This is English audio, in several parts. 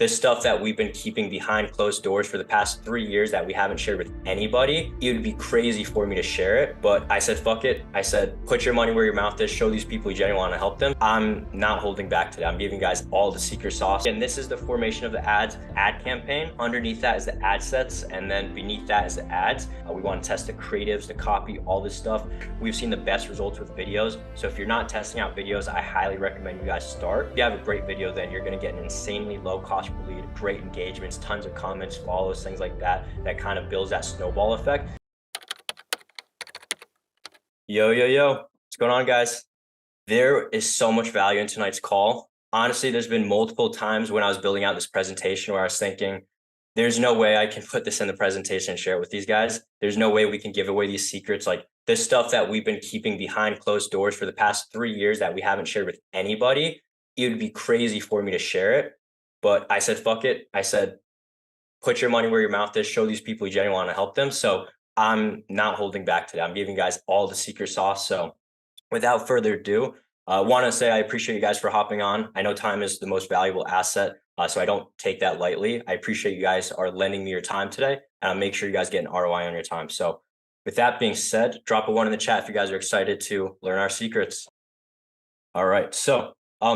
the stuff that we've been keeping behind closed doors for the past 3 years that we haven't shared with anybody, it would be crazy for me to share it. But I said, fuck it. I said, put your money where your mouth is, show these people you genuinely want to help them. I'm not holding back today. I'm giving you guys all the secret sauce. And this is the formation of the ad campaign. Underneath that is the ad sets. And then beneath that is the ads. We want to test the creatives, the copy, all this stuff. We've seen the best results with videos. So if you're not testing out videos, I highly recommend you guys start. If you have a great video, then you're going to get an insanely low cost per lead, great engagements, tons of comments, follows, things like that, that kind of builds that snowball effect. Yo, what's going on, guys? There is so much value in tonight's call. Honestly, there's been multiple times when I was building out this presentation where I was thinking, there's no way I can put this in the presentation and share it with these guys. There's no way we can give away these secrets, like this stuff that we've been keeping behind closed doors for the past 3 years that we haven't shared with anybody. It would be crazy for me to share it. But I said, fuck it. I said, put your money where your mouth is, show these people you genuinely want to help them. So I'm not holding back today. I'm giving you guys all the secret sauce. So without further ado, I want to say I appreciate you guys for hopping on. I know time is the most valuable asset, so I don't take that lightly. I appreciate you guys are lending me your time today, and I'll make sure you guys get an ROI on your time. So with that being said, drop a 1 in the chat if you guys are excited to learn our secrets. All right, so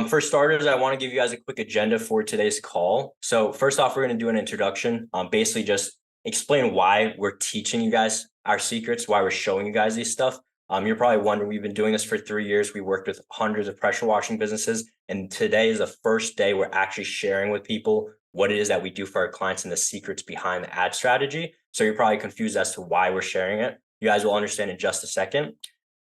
for starters, I want to give you guys a quick agenda for today's call. So first off, we're going to do an introduction, basically just explain why we're teaching you guys our secrets, why we're showing you guys these stuff. You're probably wondering, we've been doing this for 3 years. We worked with hundreds of pressure washing businesses. And today is the first day we're actually sharing with people what it is that we do for our clients and the secrets behind the ad strategy. So you're probably confused as to why we're sharing it. You guys will understand in just a second.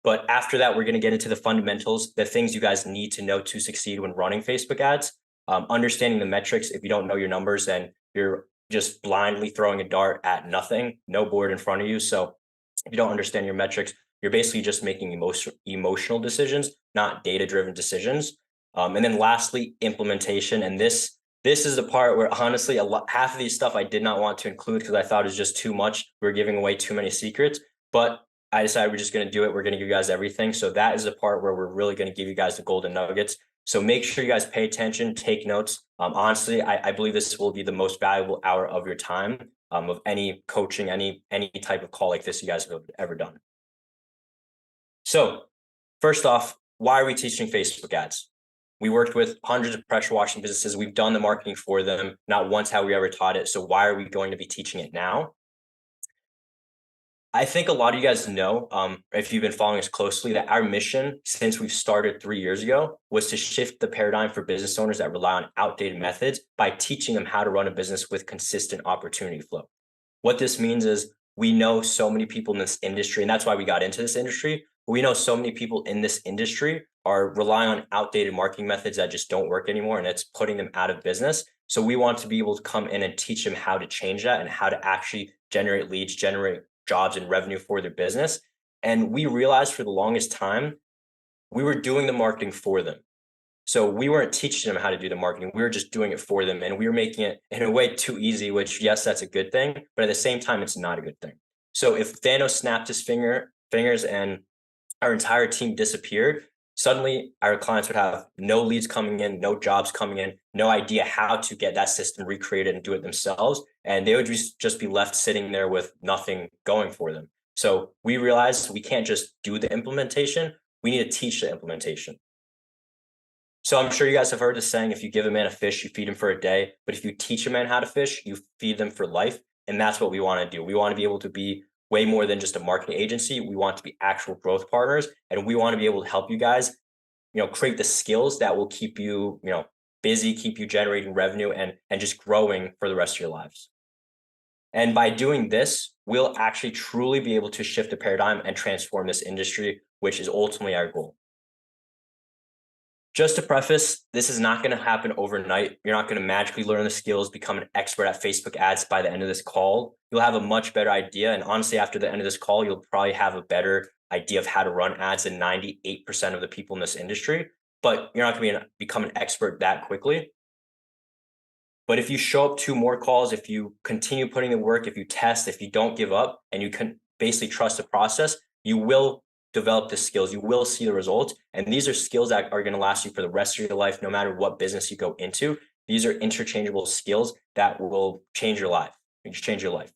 But after that, we're going to get into the fundamentals, the things you guys need to know to succeed when running Facebook ads, understanding the metrics. If you don't know your numbers, then you're just blindly throwing a dart at nothing, no board in front of you. So if you don't understand your metrics, you're basically just making emotional decisions, not data-driven decisions. And then lastly, implementation. And this is the part where honestly, half of these stuff I did not want to include because I thought it was just too much. We're giving away too many secrets, but I decided we're just going to do it. We're going to give you guys everything. So that is the part where we're really going to give you guys the golden nuggets. So make sure you guys pay attention, take notes. Honestly, I believe this will be the most valuable hour of your time of any coaching, any type of call like this you guys have ever done. So first off, why are we teaching Facebook ads? We worked with hundreds of pressure washing businesses. We've done the marketing for them. Not once have we ever taught it. So why are we going to be teaching it now? I think a lot of you guys know, if you've been following us closely, that our mission since we've started 3 years ago was to shift the paradigm for business owners that rely on outdated methods by teaching them how to run a business with consistent opportunity flow. What this means is we know so many people in this industry, and that's why we got into this industry. We know so many people in this industry are relying on outdated marketing methods that just don't work anymore, and it's putting them out of business. So we want to be able to come in and teach them how to change that and how to actually generate leads, generate jobs and revenue for their business. And we realized for the longest time, we were doing the marketing for them. So we weren't teaching them how to do the marketing. We were just doing it for them. And we were making it in a way too easy, which yes, that's a good thing. But at the same time, it's not a good thing. So if Thanos snapped his fingers and our entire team disappeared, suddenly our clients would have no leads coming in, no jobs coming in, no idea how to get that system recreated and do it themselves. And they would just be left sitting there with nothing going for them. So we realized we can't just do the implementation. We need to teach the implementation. So I'm sure you guys have heard the saying, if you give a man a fish, you feed him for a day. But if you teach a man how to fish, you feed them for life. And that's what we want to do. We want to be able to be way more than just a marketing agency. We want to be actual growth partners. And we want to be able to help you guys, create the skills that will keep you, busy, keep you generating revenue and just growing for the rest of your lives. And by doing this, we'll actually truly be able to shift the paradigm and transform this industry, which is ultimately our goal. Just to preface, this is not going to happen overnight. You're not going to magically learn the skills, become an expert at Facebook ads by the end of this call. You'll have a much better idea. And honestly, after the end of this call, you'll probably have a better idea of how to run ads than 98% of the people in this industry. But you're not going to become an expert that quickly. But if you show up to more calls, if you continue putting in work, if you test, if you don't give up, and you can basically trust the process, you will develop the skills, you will see the results. And these are skills that are going to last you for the rest of your life, no matter what business you go into. These are interchangeable skills that will change your life. Change your life.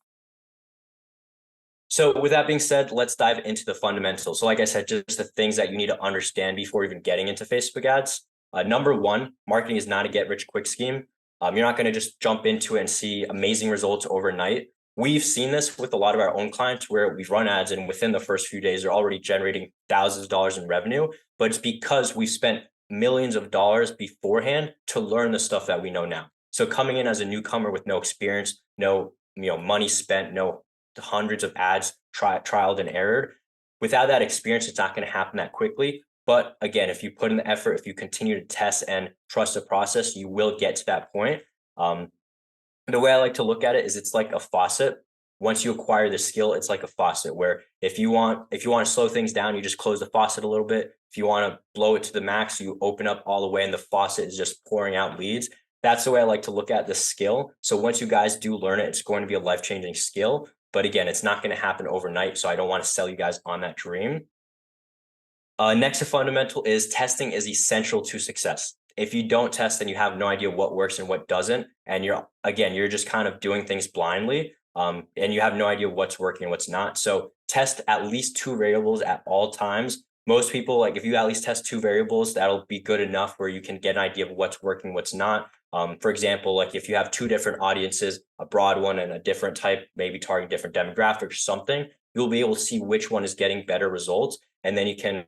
So with that being said, let's dive into the fundamentals. So like I said, just the things that you need to understand before even getting into Facebook ads. Number one, marketing is not a get rich quick scheme. You're not going to just jump into it and see amazing results overnight. We've seen this with a lot of our own clients where we've run ads and within the first few days, they're already generating thousands of dollars in revenue. But it's because we spent millions of dollars beforehand to learn the stuff that we know now. So coming in as a newcomer with no experience, no money spent, no hundreds of ads trialed and errored. Without that experience, it's not going to happen that quickly. But again, if you put in the effort, if you continue to test and trust the process, you will get to that point. The way I like to look at it is it's like a faucet. Once you acquire the skill, it's like a faucet where if you want to slow things down, you just close the faucet a little bit. If you want to blow it to the max, you open up all the way and the faucet is just pouring out leads. That's the way I like to look at the skill. So once you guys do learn it, it's going to be a life-changing skill. But again, it's not going to happen overnight. So I don't want to sell you guys on that dream. Next to fundamental is testing is essential to success. If you don't test, then you have no idea what works and what doesn't. And you're just kind of doing things blindly. And you have no idea what's working and what's not. So test at least 2 variables at all times. Most people, like if you at least test 2 variables, that'll be good enough where you can get an idea of what's working, what's not. For example, like if you have 2 different audiences, a broad one and a different type, maybe targeting different demographics or something, you'll be able to see which one is getting better results. And then you can,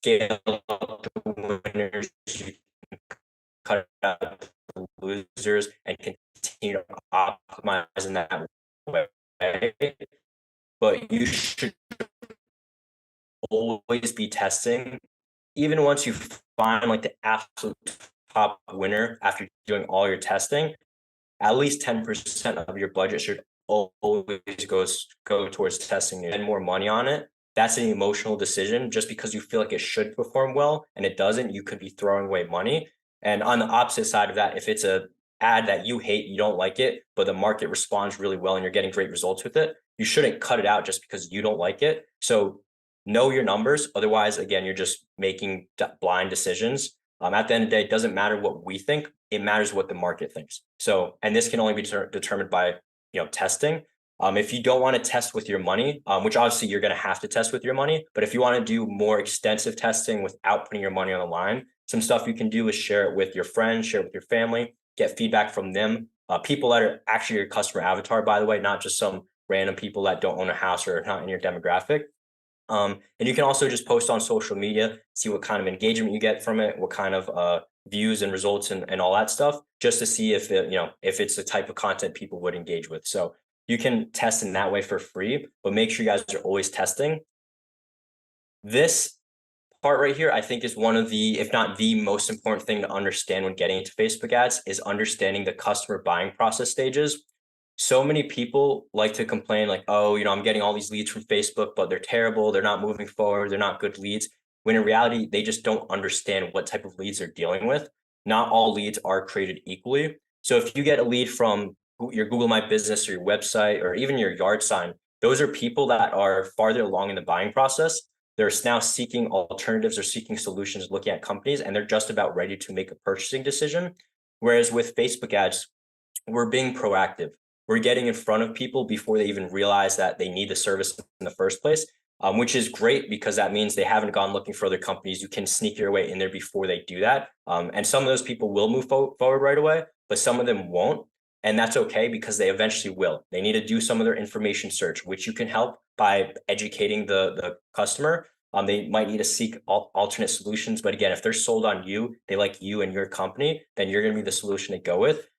scale up the winners, you can cut out the losers and continue to optimize in that way. But you should always be testing. Even once you find like the absolute top winner after doing all your testing, at least 10% of your budget should always go towards testing and spend more money on it. That's an emotional decision. Just because you feel like it should perform well and it doesn't, you could be throwing away money. And on the opposite side of that, if it's a ad that you hate, you don't like it, but the market responds really well and you're getting great results with it, you shouldn't cut it out just because you don't like it. So know your numbers. Otherwise, again, you're just making blind decisions. At the end of the day, it doesn't matter what we think. It matters what the market thinks. So, and this can only be determined by, testing. If you don't want to test with your money, which obviously you're going to have to test with your money, but if you want to do more extensive testing without putting your money on the line, some stuff you can do is share it with your friends, share it with your family, get feedback from them. People that are actually your customer avatar, by the way, not just some random people that don't own a house or are not in your demographic. And you can also just post on social media, see what kind of engagement you get from it, what kind of views and results and all that stuff, just to see if if it's the type of content people would engage with. So you can test in that way for free, but make sure you guys are always testing. This part right here, I think, is one of the, if not the most important thing to understand when getting into Facebook ads, is understanding the customer buying process stages. So many people like to complain like, oh, I'm getting all these leads from Facebook, but they're terrible. They're not moving forward. They're not good leads. When in reality, they just don't understand what type of leads they're dealing with. Not all leads are created equally. So if you get a lead from your Google My Business or your website or even your yard sign, those are people that are farther along in the buying process. They're now seeking alternatives or seeking solutions, looking at companies, and they're just about ready to make a purchasing decision. Whereas with Facebook ads, we're being proactive. We're getting in front of people before they even realize that they need the service in the first place, which is great because that means they haven't gone looking for other companies. You can sneak your way in there before they do that. And some of those people will move forward right away, but some of them won't. And that's okay because they eventually will. They need to do some of their information search, which you can help by educating the customer. They might need to seek alternate solutions. But again, if they're sold on you, they like you and your company, then you're going to be the solution to go with.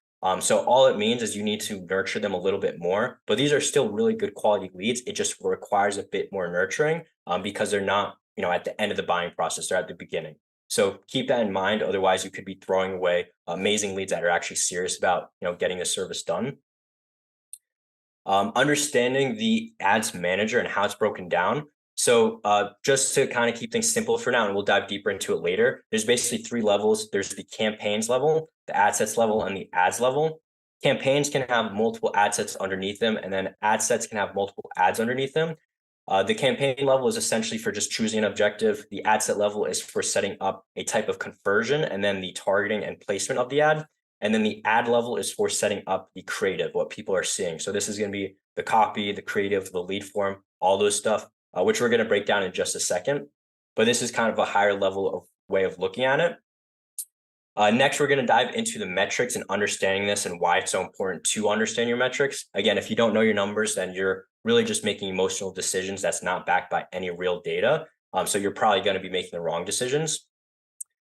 So all it means is you need to nurture them a little bit more, but these are still really good quality leads. It just requires a bit more nurturing because they're not, at the end of the buying process, they're at the beginning. So keep that in mind. Otherwise, you could be throwing away amazing leads that are actually serious about, getting the service done. Understanding the ads manager and how it's broken down. So just to kind of keep things simple for now, and we'll dive deeper into it later, there's basically 3 levels. There's the campaigns level, the ad sets level, and the ads level. Campaigns can have multiple ad sets underneath them, and then ad sets can have multiple ads underneath them. The campaign level is essentially for just choosing an objective. The ad set level is for setting up a type of conversion and then the targeting and placement of the ad. And then the ad level is for setting up the creative, what people are seeing. So this is going to be the copy, the creative, the lead form, all those stuff, which we're going to break down in just a second. But this is kind of a higher level of way of looking at it. Next, we're going to dive into the metrics and understanding this and why it's so important to understand your metrics. Again, if you don't know your numbers, then you're really just making emotional decisions that's not backed by any real data. So you're probably going to be making the wrong decisions.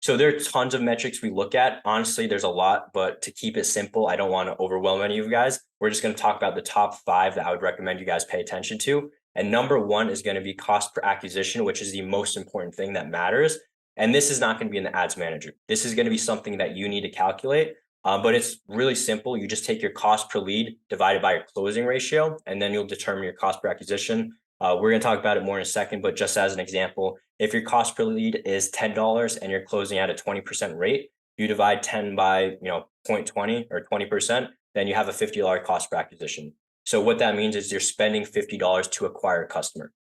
So there are tons of metrics we look at. Honestly, there's a lot, but to keep it simple, I don't want to overwhelm any of you guys. We're just going to talk about the top 5 that I would recommend you guys pay attention to. And number 1 is going to be cost per acquisition, which is the most important thing that matters. And this is not going to be in the ads manager. This is going to be something that you need to calculate, but it's really simple. You just take your cost per lead divided by your closing ratio, and then you'll determine your cost per acquisition. We're going to talk about it more in a second, but just as an example, if your cost per lead is $10 and you're closing at a 20% rate, you divide 10 by 0.20 or 20%, then you have a $50 cost per acquisition. So what that means is you're spending $50 to acquire a customer.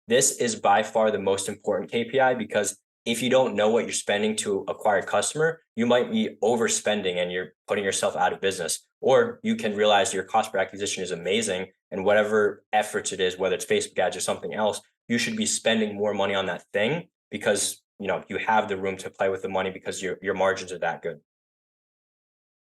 This is by far the most important KPI because if you don't know what you're spending to acquire a customer, you might be overspending and you're putting yourself out of business. Or you can realize your cost per acquisition is amazing and whatever efforts it is, whether it's Facebook ads or something else, you should be spending more money on that thing because you have the room to play with the money because your margins are that good.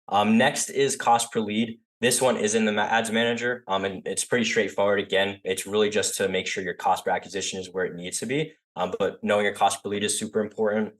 Next is cost per lead. This one is in the ads manager, and it's pretty straightforward. Again, it's really just to make sure your cost per acquisition is where it needs to be. But knowing your cost per lead is super important.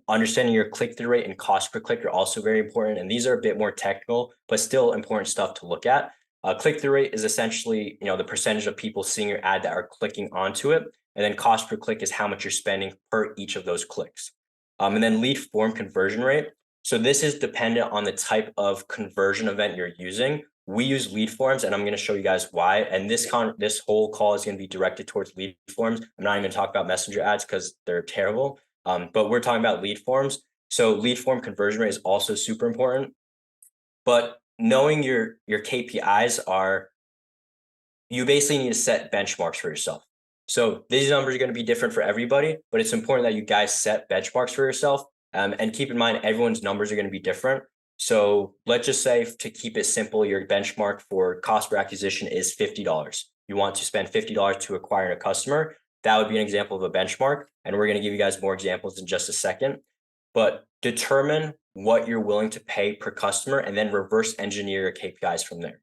Understanding your click-through rate and cost per click are also very important. And these are a bit more technical, but still important stuff to look at. Click-through rate is essentially, the percentage of people seeing your ad that are clicking onto it. And then cost per click is how much you're spending per each of those clicks. And then lead form conversion rate. So this is dependent on the type of conversion event you're using. We use lead forms, and I'm going to show you guys why. And this whole call is going to be directed towards lead forms. I'm not even going to talk about messenger ads because they're terrible. But we're talking about lead forms. So lead form conversion rate is also super important. But knowing your KPIs you basically need to set benchmarks for yourself. So these numbers are going to be different for everybody, but it's important that you guys set benchmarks for yourself. And keep in mind, everyone's numbers are going to be different. So let's just say, to keep it simple, your benchmark for cost per acquisition is $50. You want to spend $50 to acquire a customer. That would be an example of a benchmark. And we're going to give you guys more examples in just a second. But determine what you're willing to pay per customer and then reverse engineer your KPIs from there.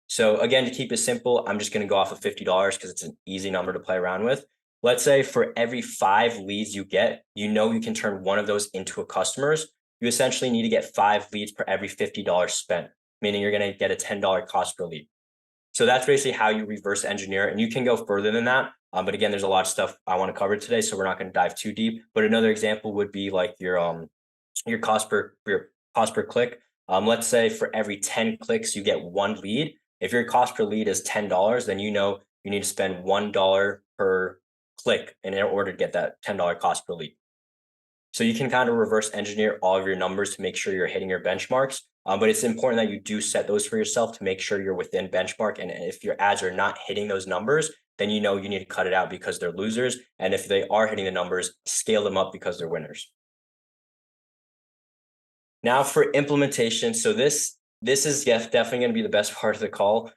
So again, to keep it simple, I'm just going to go off of $50 because it's an easy number to play around with. Let's say for every 5 leads you get, you can turn one of those into a customer's. You essentially need to get 5 leads per every $50 spent, meaning you're going to get a $10 cost per lead. So that's basically how you reverse engineer. And you can go further than that. But again, there's a lot of stuff I want to cover today, so we're not going to dive too deep. But another example would be like your cost per click. Let's say for every 10 clicks, you get 1 lead. If your cost per lead is $10, then you need to spend $1 per click in order to get that $10 cost per lead. So you can kind of reverse engineer all of your numbers to make sure you're hitting your benchmarks. But it's important that you do set those for yourself to make sure you're within benchmark. And if your ads are not hitting those numbers, then you need to cut it out because they're losers. And if they are hitting the numbers, scale them up because they're winners. Now for implementation. So this is definitely going to be the best part of the call.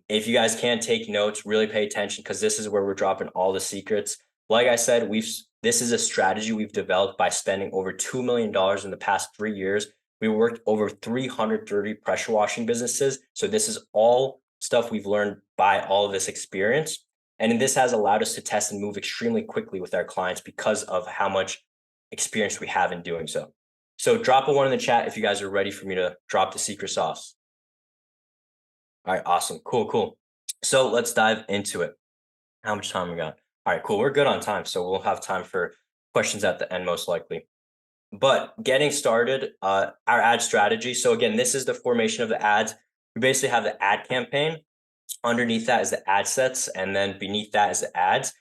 If you guys can take notes, really pay attention because this is where we're dropping all the secrets. Like I said, this is a strategy we've developed by spending over $2 million in the past 3 years. We worked over 330 pressure washing businesses. So this is all stuff we've learned by all of this experience. And this has allowed us to test and move extremely quickly with our clients because of how much experience we have in doing so. So drop a 1 in the chat if you guys are ready for me to drop the secret sauce. All right, awesome. Cool. So let's dive into it. How much time we got? All right, cool. We're good on time. So we'll have time for questions at the end, most likely. But getting started, our ad strategy. So again, this is the formation of the ads. We basically have the ad campaign. Underneath that is the ad sets. And then beneath that is the ads.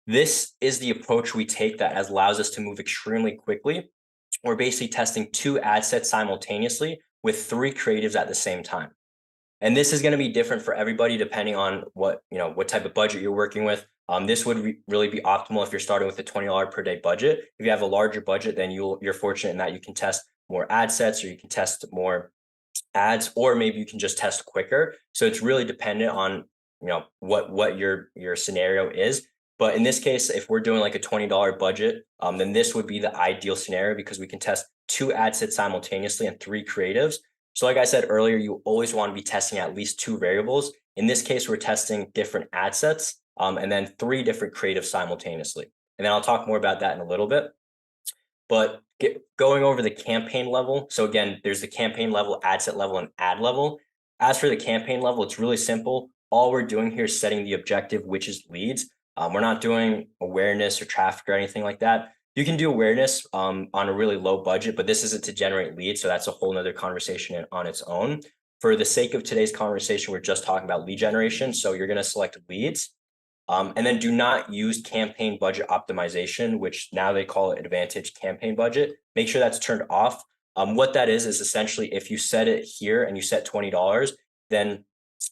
This is the approach we take that allows us to move extremely quickly. We're basically testing 2 ad sets simultaneously with 3 creatives at the same time. And this is going to be different for everybody depending on what type of budget you're working with. This would really be optimal if you're starting with a $20 per day budget. If you have a larger budget, then you're fortunate in that you can test more ad sets, or you can test more ads, or maybe you can just test quicker. So it's really dependent on what your scenario is. But in this case, if we're doing like a $20 budget, then this would be the ideal scenario because we can test 2 ad sets simultaneously and 3 creatives. So like I said earlier, you always want to be testing at least 2 variables. In this case, we're testing different ad sets and then 3 different creatives simultaneously. And then I'll talk more about that in a little bit. But going over the campaign level. So again, there's the campaign level, ad set level, and ad level. As for the campaign level, it's really simple. All we're doing here is setting the objective, which is leads. We're not doing awareness or traffic or anything like that. You can do awareness on a really low budget, but this isn't to generate leads. So that's a whole nother conversation on its own. For the sake of today's conversation, we're just talking about lead generation. So you're going to select leads. And then do not use campaign budget optimization, which now they call it advantage campaign budget. Make sure that's turned off. What that is essentially if you set it here and you set $20, then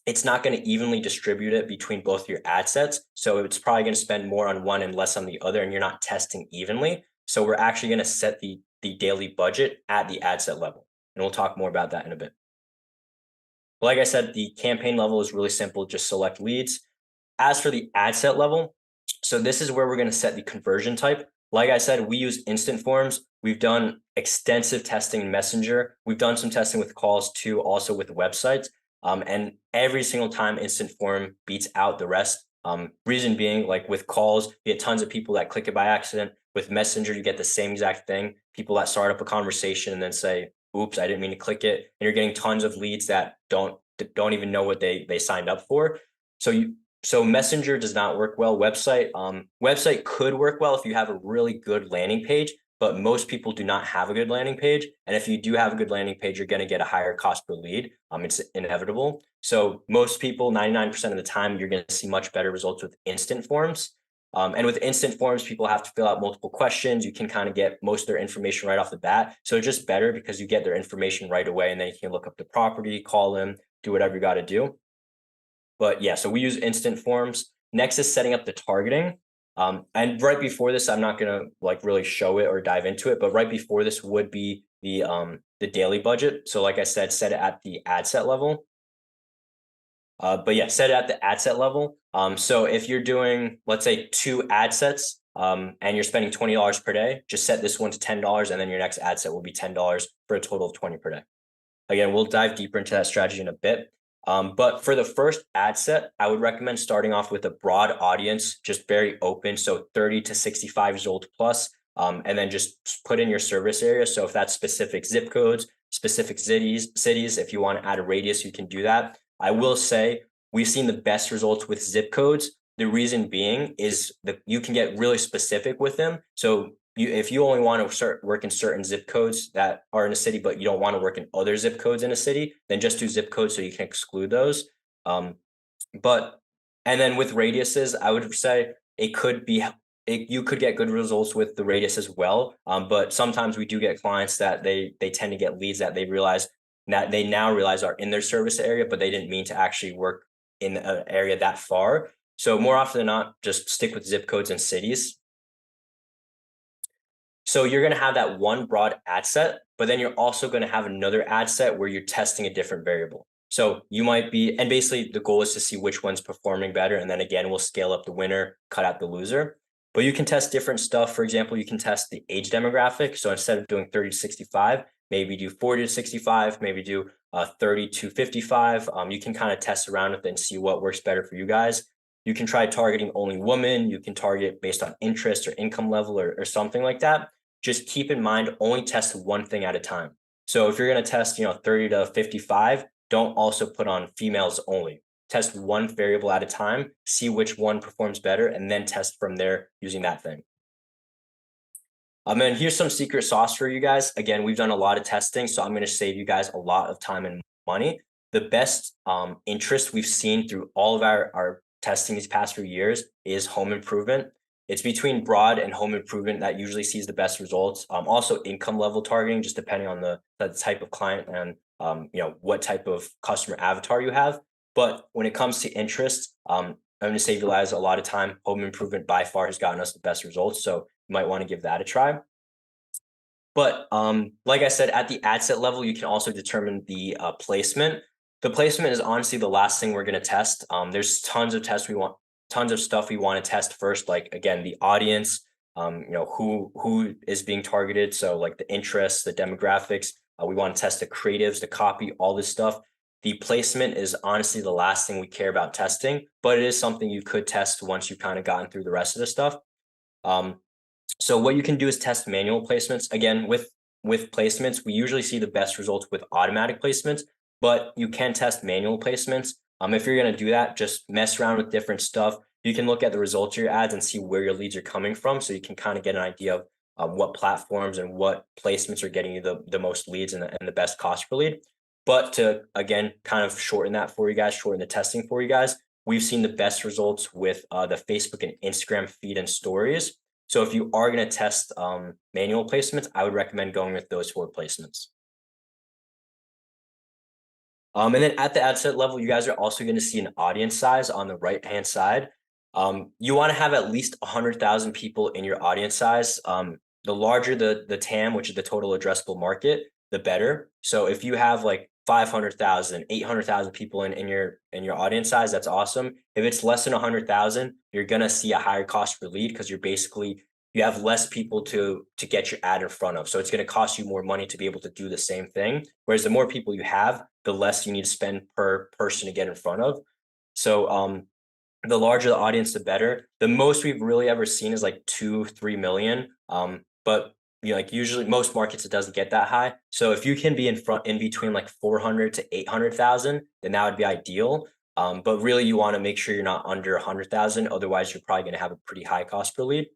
it's not going to evenly distribute it between both your ad sets. So it's probably going to spend more on one and less on the other, and you're not testing evenly. So we're actually going to set the daily budget at the ad set level. And we'll talk more about that in a bit. Like I said, the campaign level is really simple. Just select leads. As for the ad set level, so this is where we're going to set the conversion type. Like I said, we use instant forms. We've done extensive testing in Messenger. We've done some testing with calls too, also with websites. And every single time instant form beats out the rest. Reason being, like with calls, you get tons of people that click it by accident. With Messenger, you get the same exact thing. People that start up a conversation and then say, oops, I didn't mean to click it. And you're getting tons of leads that don't even know what they signed up for. So Messenger does not work well. Website could work well if you have a really good landing page, but most people do not have a good landing page. And if you do have a good landing page, you're going to get a higher cost per lead. It's inevitable. So most people, 99% of the time, you're going to see much better results with instant forms. And with instant forms, people have to fill out multiple questions. You can kind of get most of their information right off the bat. So it's just better because you get their information right away, and then you can look up the property, call them, do whatever you got to do. But yeah, so we use instant forms. Next is setting up the targeting. And right before this, I'm not gonna like really show it or dive into it, but right before this would be the daily budget. So like I said, set it at the ad set level. But yeah, set it at the ad set level. So if you're doing, let's say 2 ad sets, and you're spending $20 per day, just set this one to $10, and then your next ad set will be $10 for a total of 20 per day. Again, we'll dive deeper into that strategy in a bit. But for the first ad set, I would recommend starting off with a broad audience, just very open. So 30 to 65 years old plus, and then just put in your service area. So if that's specific zip codes, specific cities, if you want to add a radius, you can do that. I will say we've seen the best results with zip codes. The reason being is that you can get really specific with them. So if you only want to work in certain zip codes that are in a city, but you don't want to work in other zip codes in a city, then just do zip codes so you can exclude those. And then with radiuses, I would say you could get good results with the radius as well. But sometimes we do get clients that they tend to get leads that they now realize are in their service area, but they didn't mean to actually work in an area that far. So more often than not, just stick with zip codes and cities. So you're going to have that one broad ad set, but then you're also going to have another ad set where you're testing a different variable. So you might be, and basically the goal is to see which one's performing better. And then again, we'll scale up the winner, cut out the loser. But you can test different stuff. For example, you can test the age demographic. So instead of doing 30 to 65, maybe do 40 to 65, maybe do 30 to 55. You can kind of test around with it and see what works better for you guys. You can try targeting only women. You can target based on interest or income level or something like that. Just keep in mind, only test one thing at a time. So if you're going to test, 30 to 55, don't also put on females only. Test one variable at a time, see which one performs better, and then test from there using that thing. And here's some secret sauce for you guys. Again, we've done a lot of testing, so I'm going to save you guys a lot of time and money. The best interest we've seen through all of our testing these past few years is home improvement. It's between broad and home improvement that usually sees the best results. Also income level targeting, just depending on the type of client and what type of customer avatar you have. But when it comes to interest, I'm going to save you guys a lot of time. Home improvement by far has gotten us the best results. So you might want to give that a try. But like I said, at the ad set level, you can also determine the placement. The placement is honestly the last thing we're going to test. There's tons of stuff we want to test first. Like again, the audience, who is being targeted. So like the interests, the demographics. We want to test the creatives, the copy, all this stuff. The placement is honestly the last thing we care about testing, but it is something you could test once you've kind of gotten through the rest of the stuff. So what you can do is test manual placements. Again, with placements, we usually see the best results with automatic placements, but you can test manual placements. If you're going to do that, just mess around with different stuff. You can look at the results of your ads and see where your leads are coming from, so you can kind of get an idea of what platforms and what placements are getting you the most leads and the best cost per lead. But to, again, kind of shorten that for you guys, shorten the testing for you guys, we've seen the best results with the Facebook and Instagram feed and stories. So if you are going to test manual placements, I would recommend going with those 4 placements. And then at the ad set level, you guys are also going to see an audience size on the right-hand side. You want to have at least 100,000 people in your audience size. The larger the TAM, which is the total addressable market, the better. So if you have like 500,000, 800,000 people in your audience size, that's awesome. If it's less than 100,000, you're going to see a higher cost per lead because you have less people to get your ad in front of. So it's going to cost you more money to be able to do the same thing. Whereas the more people you have, the less you need to spend per person to get in front of. So the larger the audience, the better. The most we've really ever seen is like 2-3 million. But like usually most markets, it doesn't get that high. So if you can be in between like 400 to 800,000, then that would be ideal. But really you want to make sure you're not under 100,000. Otherwise you're probably going to have a pretty high cost per lead.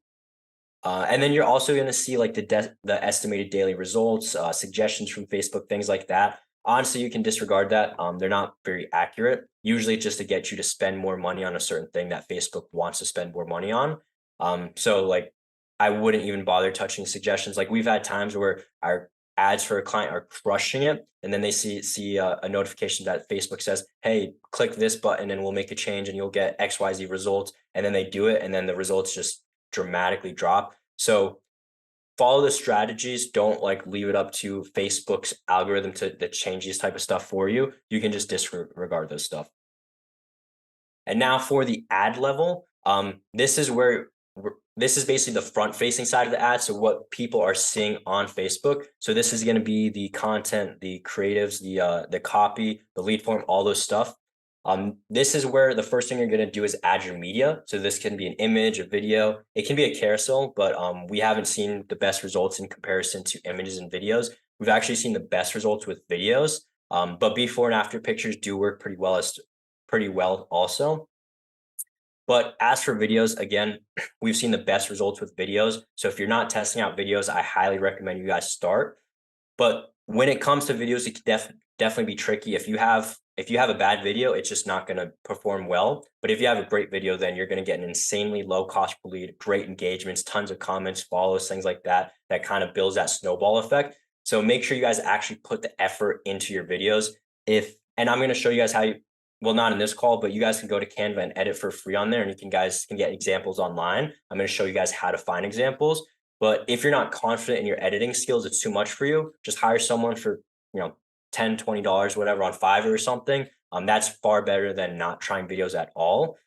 And then you're also going to see like the estimated daily results, suggestions from Facebook, things like that. Honestly, you can disregard that. They're not very accurate. Usually it's just to get you to spend more money on a certain thing that Facebook wants to spend more money on. So like I wouldn't even bother touching suggestions. Like we've had times where our ads for a client are crushing it, and then they see a notification that Facebook says, hey, click this button and we'll make a change and you'll get XYZ results. And then they do it, and then the results just dramatically drop. So follow the strategies. Don't like leave it up to Facebook's algorithm to change these type of stuff for you. You can just disregard those stuff. And now for the ad level, this is basically the front facing side of the ad. So what people are seeing on Facebook. So this is going to be the content, the creatives, the copy, the lead form, all those stuff. This is where the first thing you're going to do is add your media. So this can be an image, a video. It can be a carousel, but we haven't seen the best results in comparison to images and videos. We've actually seen the best results with videos, but before and after pictures do work pretty well also. But as for videos, again, we've seen the best results with videos. So if you're not testing out videos, I highly recommend you guys start. But when it comes to videos, it can definitely be tricky. If you have a bad video, it's just not going to perform well. But if you have a great video, then you're going to get an insanely low cost per lead, great engagements, tons of comments, follows, things like that, that kind of builds that snowball effect. So make sure you guys actually put the effort into your videos. And I'm going to show you guys how well, not in this call, but you guys can go to Canva and edit for free on there, and you guys can get examples online. I'm going to show you guys how to find examples. But if you're not confident in your editing skills, it's too much for you, just hire someone for, $10, $20, whatever, on Fiverr or something. That's far better than not trying videos at all.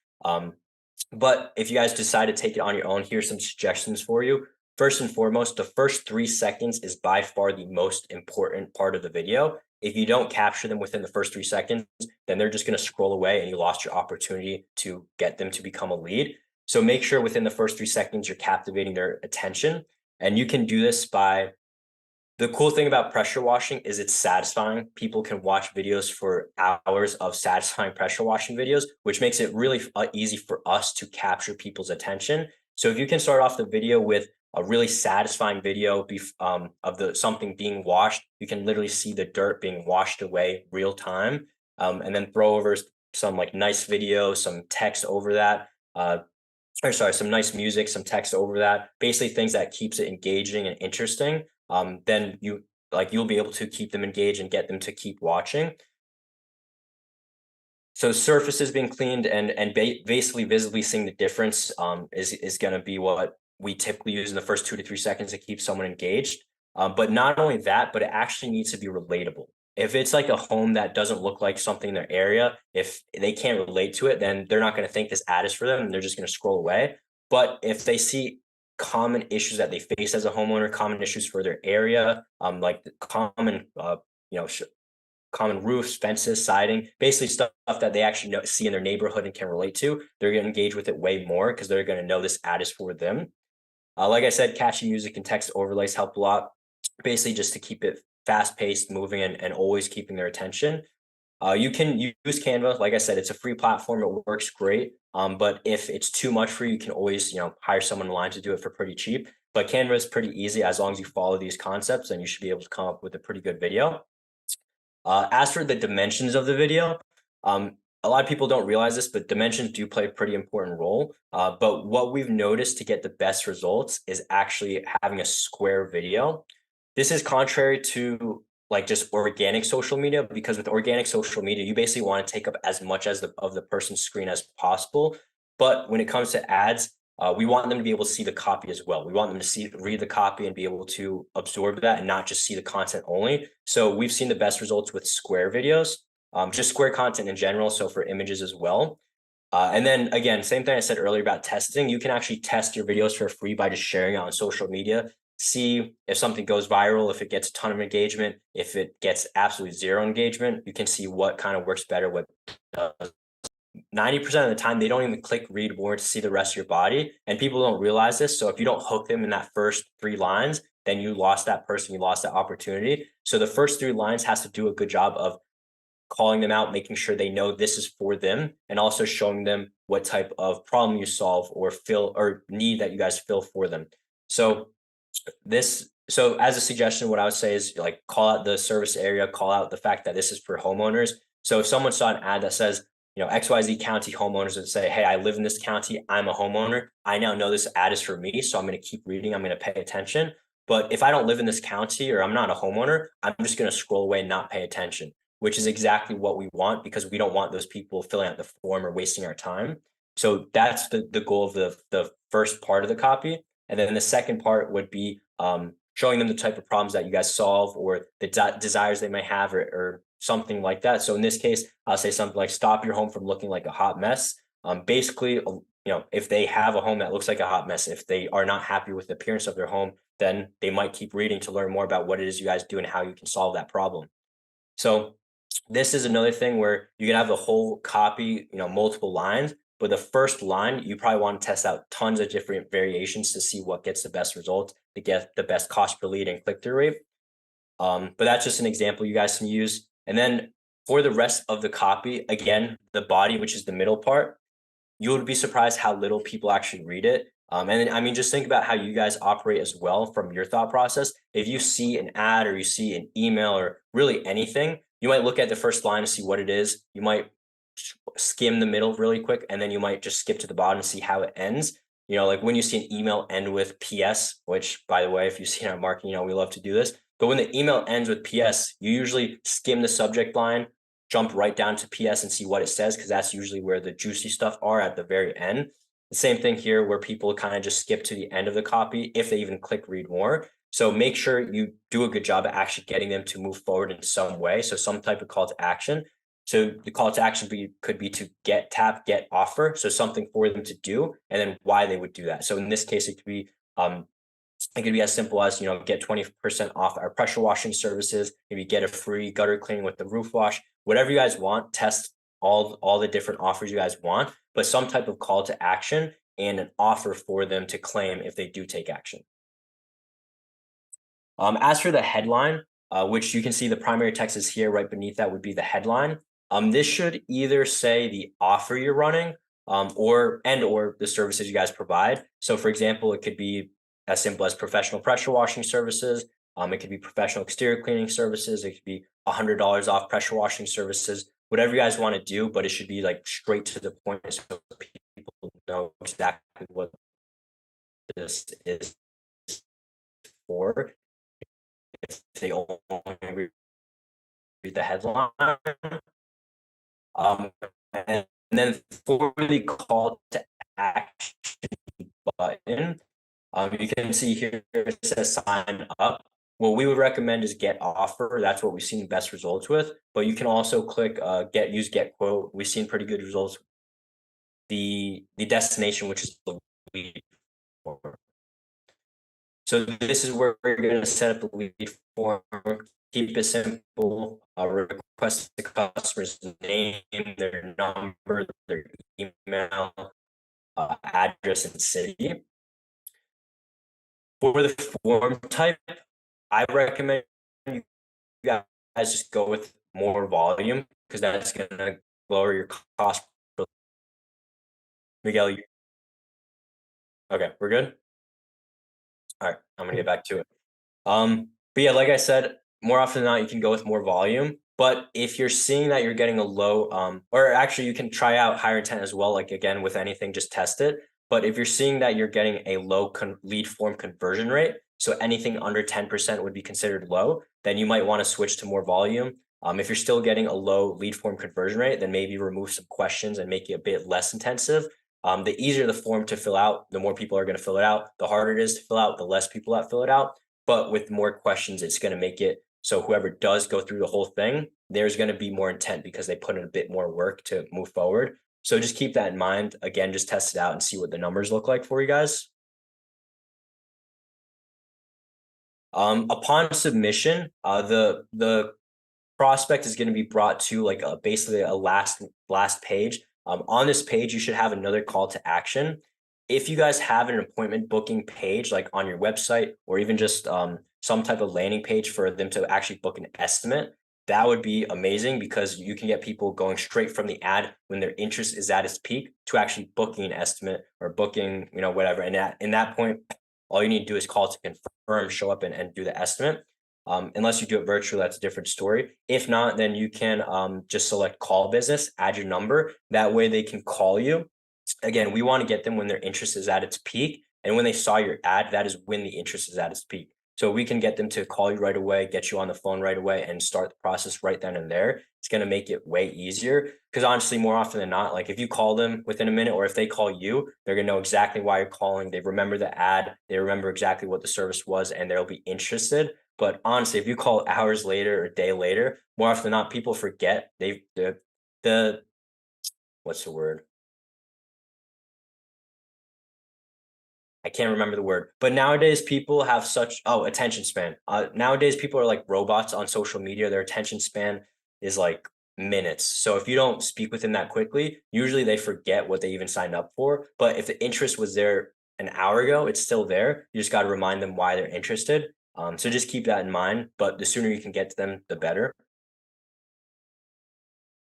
But if you guys decide to take it on your own, here's some suggestions for you. First and foremost, the first 3 seconds is by far the most important part of the video. If you don't capture them within the first 3 seconds, then they're just going to scroll away and you lost your opportunity to get them to become a lead. So make sure within the first 3 seconds, you're captivating their attention. And you can do this by, the cool thing about pressure washing is it's satisfying. People can watch videos for hours of satisfying pressure washing videos, which makes it really easy for us to capture people's attention. So if you can start off the video with a really satisfying video of something being washed, you can literally see the dirt being washed away real time, and then throw over some like nice video, some text over that, some nice music, some text over that, basically things that keeps it engaging and interesting. Then like you'll be able to keep them engaged and get them to keep watching. So surfaces being cleaned and basically visibly seeing the difference is going to be what we typically use in the first 2 to 3 seconds to keep someone engaged. But not only that, but it actually needs to be relatable. If it's like a home that doesn't look like something in their area, if they can't relate to it, then they're not going to think this ad is for them and they're just going to scroll away. But if they see common issues that they face as a homeowner, common issues for their area, like the common, you know, common roofs, fences, siding, basically stuff that they actually see in their neighborhood and can relate to, they're going to engage with it way more because they're going to know this ad is for them. Like I said, catchy music and text overlays help a lot, basically just to keep it fast paced, moving, and always keeping their attention. You can use Canva. Like I said, it's a free platform. It works great. But if it's too much for you, you can always, hire someone online to do it for pretty cheap. But Canva is pretty easy. As long as you follow these concepts, then you should be able to come up with a pretty good video. As for the dimensions of the video, a lot of people don't realize this, but dimensions do play a pretty important role. But what we've noticed to get the best results is actually having a square video. This is contrary to like just organic social media, because with organic social media, you basically want to take up as much as of the person's screen as possible. But when it comes to ads, we want them to be able to see the copy as well. We want them to read the copy and be able to absorb that and not just see the content only. So we've seen the best results with square videos, just square content in general. So for images as well. And then again, same thing I said earlier about testing. You can actually test your videos for free by just sharing it on social media. See if something goes viral, if it gets a ton of engagement, if it gets absolutely zero engagement. You can see what kind of works better, what 90% of the time, they don't even click read more to see the rest of your body. And people don't realize this. So if you don't hook them in that first 3 lines, then you lost that person, you lost that opportunity. So the first 3 lines has to do a good job of calling them out, making sure they know this is for them, and also showing them what type of problem you solve or fill or need that you guys fill for them. So so as a suggestion, what I would say is like call out the service area, call out the fact that this is for homeowners. So if someone saw an ad that says, XYZ county homeowners, would say, hey, I live in this county, I'm a homeowner. I now know this ad is for me, so I'm going to keep reading, I'm going to pay attention. But if I don't live in this county or I'm not a homeowner, I'm just going to scroll away and not pay attention, which is exactly what we want, because we don't want those people filling out the form or wasting our time. So that's the goal of the first part of the copy. And then the second part would be showing them the type of problems that you guys solve, or the desires they may have, or something like that. So in this case, I'll say something like stop your home from looking like a hot mess. Basically, if they have a home that looks like a hot mess, if they are not happy with the appearance of their home, then they might keep reading to learn more about what it is you guys do and how you can solve that problem. So this is another thing where you can have the whole copy, multiple lines, but the first line, you probably want to test out tons of different variations to see what gets the best result, to get the best cost per lead and click-through rate. But that's just an example you guys can use. And then for the rest of the copy, again, the body, which is the middle part, you would be surprised how little people actually read it. And I mean, just think about how you guys operate as well from your thought process. If you see an ad or you see an email or really anything, you might look at the first line to see what it is. You might skim the middle really quick, and then you might just skip to the bottom and see how it ends. Like when you see an email end with PS, which by the way, if you've seen our marketing, we love to do this. But when the email ends with PS, you usually skim the subject line, jump right down to PS and see what it says, because that's usually where the juicy stuff are at the very end. The same thing here, where people kind of just skip to the end of the copy if they even click read more. So make sure you do a good job at actually getting them to move forward in some way. So some type of call to action. So the call to action could be to get, tap, get, offer. So something for them to do, and then why they would do that. So in this case, it could be as simple as, get 20% off our pressure washing services, maybe get a free gutter cleaning with the roof wash, whatever you guys want. Test all the different offers you guys want, but some type of call to action and an offer for them to claim if they do take action. As for the headline, which you can see the primary text is here, right beneath that would be the headline. This should either say the offer you're running, or the services you guys provide. So for example, it could be as simple as professional pressure washing services. It could be professional exterior cleaning services. It could be $100 off pressure washing services, whatever you guys want to do, but it should be like straight to the point so people know exactly what this is for. if they only read the headline. And then for the call to action button, you can see here it says sign up. What we would recommend is get offer. That's what we've seen the best results with. But you can also click use get quote. We've seen pretty good results. The destination, which is the lead form. So this is where we're going to set up the lead form. Keep it simple. Request the customer's name, their number, their email, address, and city. For the form type, I recommend you guys just go with more volume because that's going to lower your cost. Miguel, okay, we're good. All right, I'm gonna get back to it. But yeah, like I said, more often than not, you can go with more volume. But if you're seeing that you're getting a low, or actually you can try out higher intent as well. Like again, with anything, just test it. But if you're seeing that you're getting a low lead form conversion rate, so anything under 10% would be considered low, then you might want to switch to more volume. If you're still getting a low lead form conversion rate, then maybe remove some questions and make it a bit less intensive. The easier the form to fill out, the more people are going to fill it out. The harder it is to fill out, the less people that fill it out. But with more questions, it's going to make it so whoever does go through the whole thing, there's going to be more intent because they put in a bit more work to move forward. So just keep that in mind. Again, just test it out and see what the numbers look like for you guys. Upon submission, the prospect is going to be brought to like basically a last page. On this page, you should have another call to action. If you guys have an appointment booking page, like on your website, or even just some type of landing page for them to actually book an estimate, that would be amazing because you can get people going straight from the ad when their interest is at its peak to actually booking an estimate or booking, whatever. And in that point, all you need to do is call to confirm, show up and do the estimate. Unless you do it virtually, that's a different story. If not, then you can just select call business, add your number. That way they can call you. Again, we want to get them when their interest is at its peak. And when they saw your ad, that is when the interest is at its peak. So we can get them to call you right away, get you on the phone right away, and start the process right then and there. It's going to make it way easier because honestly, more often than not, like if you call them within a minute or if they call you, they're going to know exactly why you're calling. They remember the ad, they remember exactly what the service was, and they'll be interested. But honestly, if you call hours later or a day later, more often than not, people forget. The what's the word? I can't remember the word, but nowadays people have such attention span. Nowadays people are like robots on social media. Their attention span is like minutes. So if you don't speak with them that quickly, usually they forget what they even signed up for. But if the interest was there an hour ago, it's still there. You just got to remind them why they're interested. So just keep that in mind. But the sooner you can get to them, the better.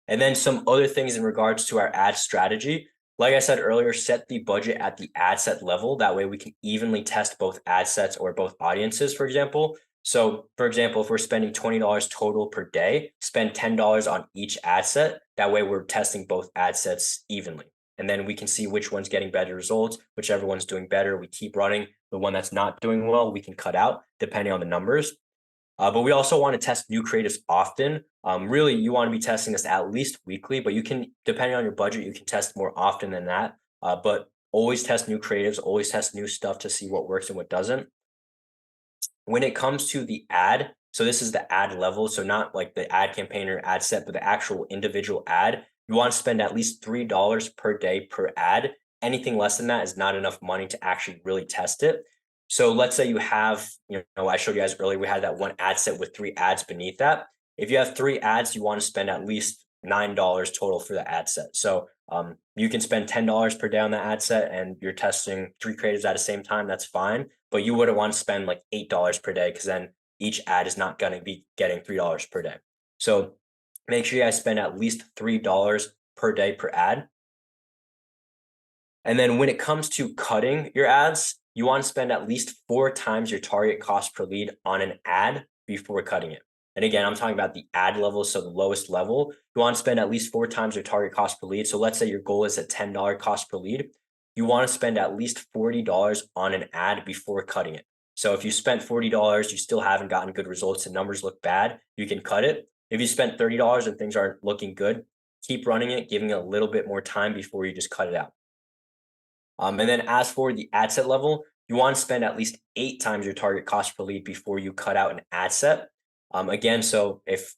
And then some other things in regards to our ad strategy. Like I said earlier, set the budget at the ad set level. That way we can evenly test both ad sets or both audiences, for example. So for example, if we're spending $20 total per day, spend $10 on each ad set. That way we're testing both ad sets evenly. And then we can see which one's getting better results, whichever one's doing better. We keep running. The one that's not doing well, we can cut out depending on the numbers. But we also want to test new creatives often. Really, you want to be testing this at least weekly, but you can, depending on your budget, you can test more often than that. But always test new creatives, always test new stuff to see what works and what doesn't. When it comes to the ad, so this is the ad level, so not like the ad campaign or ad set, but the actual individual ad, you want to spend at least $3 per day per ad. Anything less than that is not enough money to actually really test it. So let's say you have, I showed you guys earlier, we had that one ad set with 3 ads beneath that. If you have 3 ads, you want to spend at least $9 total for the ad set. So you can spend $10 per day on the ad set and you're testing 3 creatives at the same time. That's fine. But you wouldn't want to spend like $8 per day because then each ad is not going to be getting $3 per day. So make sure you guys spend at least $3 per day per ad. And then when it comes to cutting your ads, you want to spend at least 4 times your target cost per lead on an ad before cutting it. And again, I'm talking about the ad level, so the lowest level. You want to spend at least 4 times your target cost per lead. So let's say your goal is a $10 cost per lead. You want to spend at least $40 on an ad before cutting it. So if you spent $40, you still haven't gotten good results and numbers look bad, you can cut it. If you spent $30 and things aren't looking good, keep running it, giving it a little bit more time before you just cut it out. And then as for the ad set level, you want to spend at least 8 times your target cost per lead before you cut out an ad set. Again, so if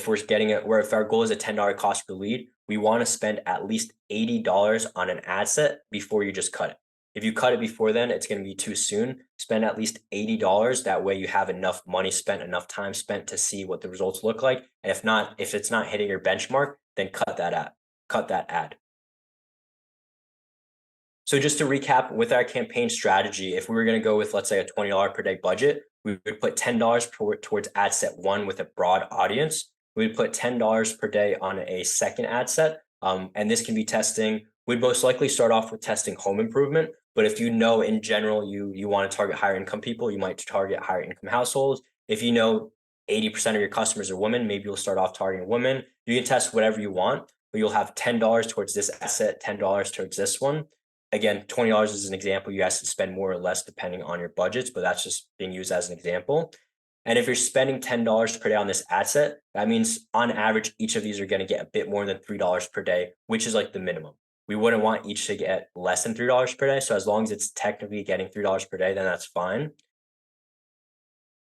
we're getting it where if our goal is a $10 cost per lead, we want to spend at least $80 on an ad set before you just cut it. If you cut it before then, it's going to be too soon. Spend at least $80. That way you have enough money spent, enough time spent to see what the results look like. And if not, if it's not hitting your benchmark, then cut that ad. Cut that ad. So just to recap with our campaign strategy, if we were going to go with, let's say, a $20 per day budget, we would put $10 towards ad set one with a broad audience. We would put $10 per day on a second ad set. And this can be testing. We'd most likely start off with testing home improvement. But if you know in general you want to target higher income people, you might target higher income households. If you know 80% of your customers are women, maybe you'll start off targeting women. You can test whatever you want, but you'll have $10 towards this asset, $10 towards this one. Again, $20 is an example. You guys can spend more or less depending on your budgets, but that's just being used as an example. And if you're spending $10 per day on this ad set, that means on average, each of these are going to get a bit more than $3 per day, which is like the minimum. We wouldn't want each to get less than $3 per day. So as long as it's technically getting $3 per day, then that's fine.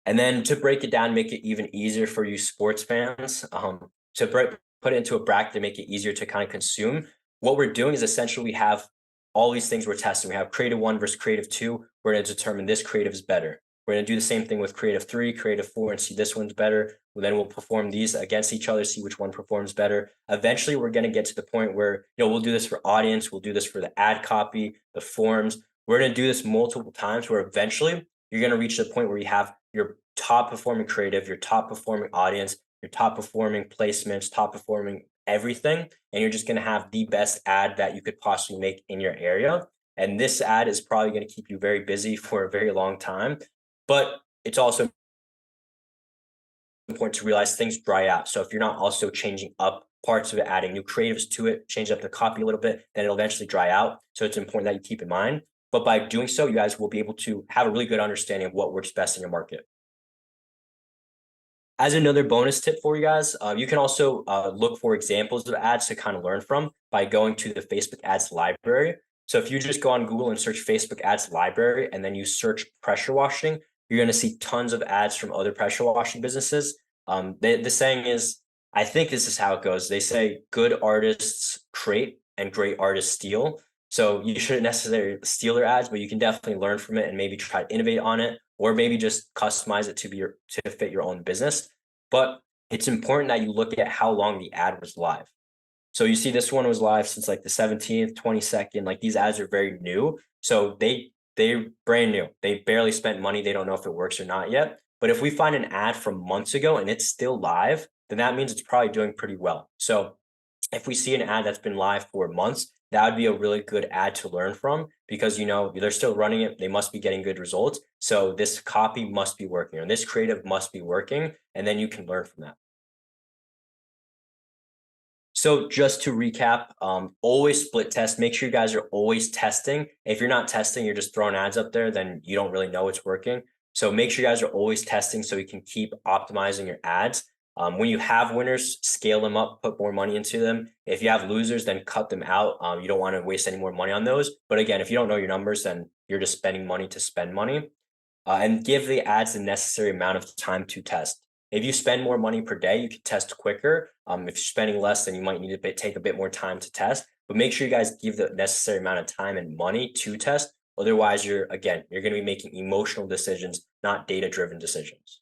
And then to break it down, make it even easier for you sports fans, to put it into a bracket to make it easier to kind of consume. What we're doing is essentially we have all these things we're testing. We have creative one versus creative two. We're going to determine this creative is better. We're going to do the same thing with creative three, creative four, and see this one's better. Then we'll perform these against each other, see which one performs better. Eventually, we're going to get to the point where, we'll do this for audience. We'll do this for the ad copy, the forms. We're going to do this multiple times where eventually you're going to reach the point where you have your top performing creative, your top performing audience, your top performing placements, top performing everything. And you're just going to have the best ad that you could possibly make in your area. And this ad is probably going to keep you very busy for a very long time. But it's also important to realize things dry out. So if you're not also changing up parts of it, adding new creatives to it, change up the copy a little bit, then it'll eventually dry out. So it's important that you keep in mind. But by doing so, you guys will be able to have a really good understanding of what works best in your market. As another bonus tip for you guys, you can also look for examples of ads to kind of learn from by going to the Facebook ads library. So if you just go on Google and search Facebook ads library, and then you search pressure washing, you're going to see tons of ads from other pressure washing businesses. The saying is, I think this is how it goes. They say good artists create and great artists steal. So you shouldn't necessarily steal their ads, but you can definitely learn from it and maybe try to innovate on it, or maybe just customize it to fit your own business. But it's important that you look at how long the ad was live. So you see this one was live since like the 17th, 22nd. Like these ads are very new. So they're brand new. They barely spent money. They don't know if it works or not yet. But if we find an ad from months ago and it's still live, then that means it's probably doing pretty well. So if we see an ad that's been live for months, that would be a really good ad to learn from, because they're still running it. They must be getting good results. So this copy must be working, or this creative must be working, and then you can learn from that. So just to recap, always split test. Make sure you guys are always testing. If you're not testing, you're just throwing ads up there, then you don't really know it's working. So make sure you guys are always testing so you can keep optimizing your ads. When you have winners, scale them up, put more money into them. If you have losers, then cut them out. You don't want to waste any more money on those. But again, if you don't know your numbers, then you're just spending money to spend money. And give the ads the necessary amount of time to test. If you spend more money per day, you can test quicker. If you're spending less, then you might need to take a bit more time to test. But make sure you guys give the necessary amount of time and money to test. Otherwise, you're going to be making emotional decisions, not data-driven decisions.